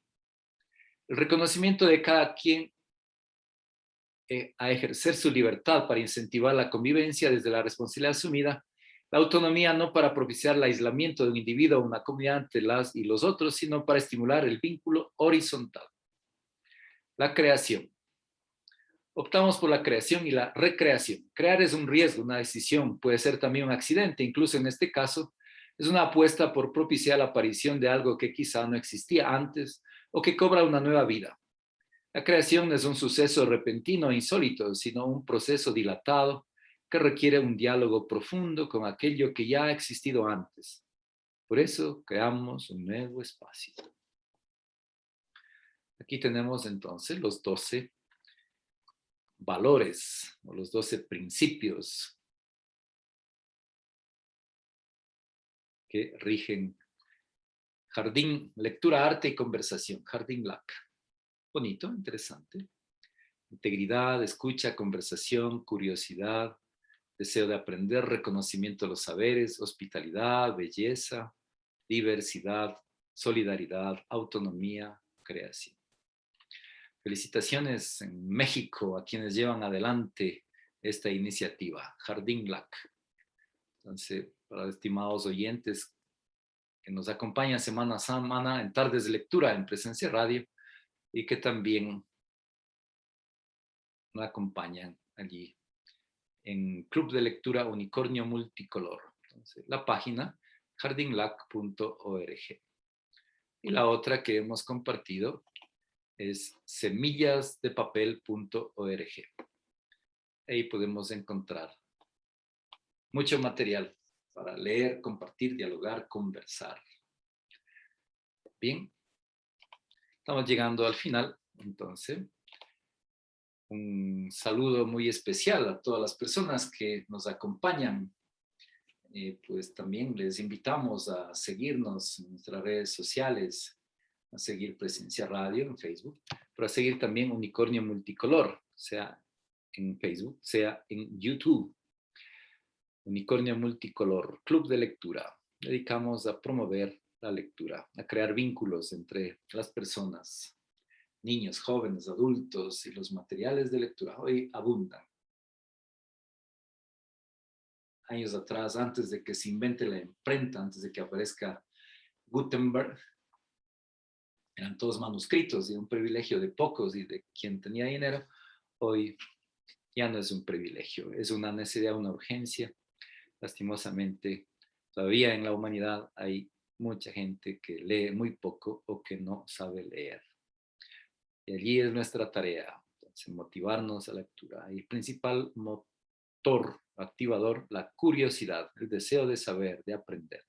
El reconocimiento de cada quien a ejercer su libertad para incentivar la convivencia desde la responsabilidad asumida, la autonomía no para propiciar el aislamiento de un individuo o una comunidad ante las y los otros, sino para estimular el vínculo horizontal. La creación. Optamos por la creación y la recreación. Crear es un riesgo, una decisión, puede ser también un accidente, incluso en este caso, es una apuesta por propiciar la aparición de algo que quizá no existía antes o que cobra una nueva vida. La creación no es un suceso repentino e insólito, sino un proceso dilatado que requiere un diálogo profundo con aquello que ya ha existido antes. Por eso creamos un nuevo espacio. Aquí tenemos entonces los 12 valores o los 12 principios que rigen Jardín, lectura, arte y conversación. Jardín LAC. Bonito, interesante. Integridad, escucha, conversación, curiosidad, deseo de aprender, reconocimiento de los saberes, hospitalidad, belleza, diversidad, solidaridad, autonomía, creación. Felicitaciones en México a quienes llevan adelante esta iniciativa, Jardín LAC. Entonces, para estimados oyentes que nos acompañan semana a semana en tardes de lectura en Presencia Radio y que también nos acompañan allí en Club de Lectura Unicornio Multicolor. Entonces, la página jardinlac.org. Y la otra que hemos compartido es semillasdepapel.org. Ahí podemos encontrar mucho material para leer, compartir, dialogar, conversar. Bien, estamos llegando al final, entonces. Un saludo muy especial a todas las personas que nos acompañan. Pues también les invitamos a seguirnos en nuestras redes sociales, a seguir Presencia Radio en Facebook, pero a seguir también Unicornio Multicolor, sea en Facebook, sea en YouTube. Unicornio Multicolor, Club de Lectura. Dedicamos a promover la lectura, a crear vínculos entre las personas, niños, jóvenes, adultos, y los materiales de lectura hoy abundan. Años atrás, antes de que se invente la imprenta, antes de que aparezca Gutenberg, eran todos manuscritos y un privilegio de pocos y de quien tenía dinero. Hoy ya no es un privilegio, es una necesidad, una urgencia. Lastimosamente, todavía en la humanidad hay mucha gente que lee muy poco o que no sabe leer. Y allí es nuestra tarea, entonces, motivarnos a la lectura. Y el principal motor, activador, la curiosidad, el deseo de saber, de aprender.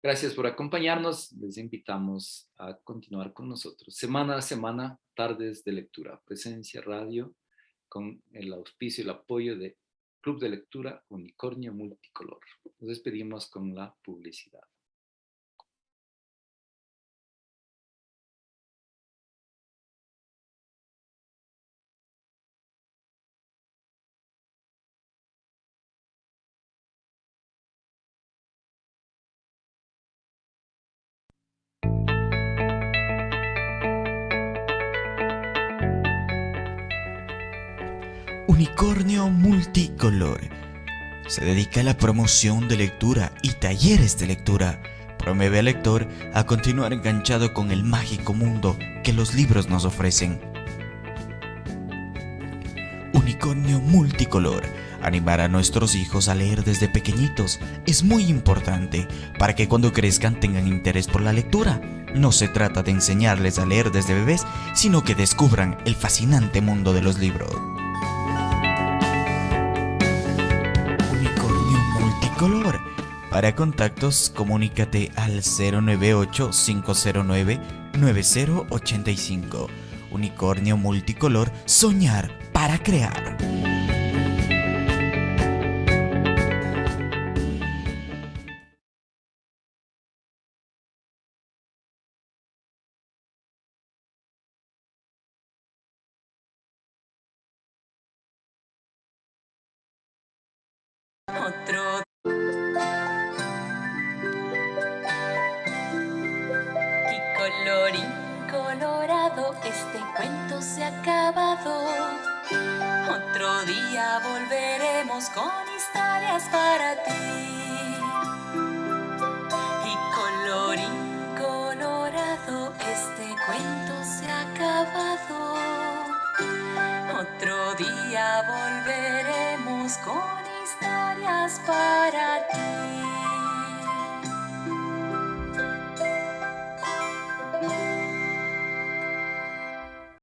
Gracias por acompañarnos. Les invitamos a continuar con nosotros. Semana a semana, tardes de lectura. Presencia Radio, con el auspicio y el apoyo de Club de Lectura Unicornio Multicolor. Nos despedimos con la publicidad. Unicornio Multicolor se dedica a la promoción de lectura y talleres de lectura. Promueve al lector a continuar enganchado con el mágico mundo que los libros nos ofrecen. Unicornio Multicolor. Animar a nuestros hijos a leer desde pequeñitos es muy importante para que cuando crezcan tengan interés por la lectura. No se trata de enseñarles a leer desde bebés, sino que descubran el fascinante mundo de los libros. Unicornio Multicolor. Para contactos, comunícate al 098-509-9085. Unicornio Multicolor, soñar para crear. Otro. Y colorín colorado. este cuento se ha acabado. Otro día volveremos con historias para ti. Y colorín colorado, este cuento se ha acabado. Otro día volveremos con historias para ti.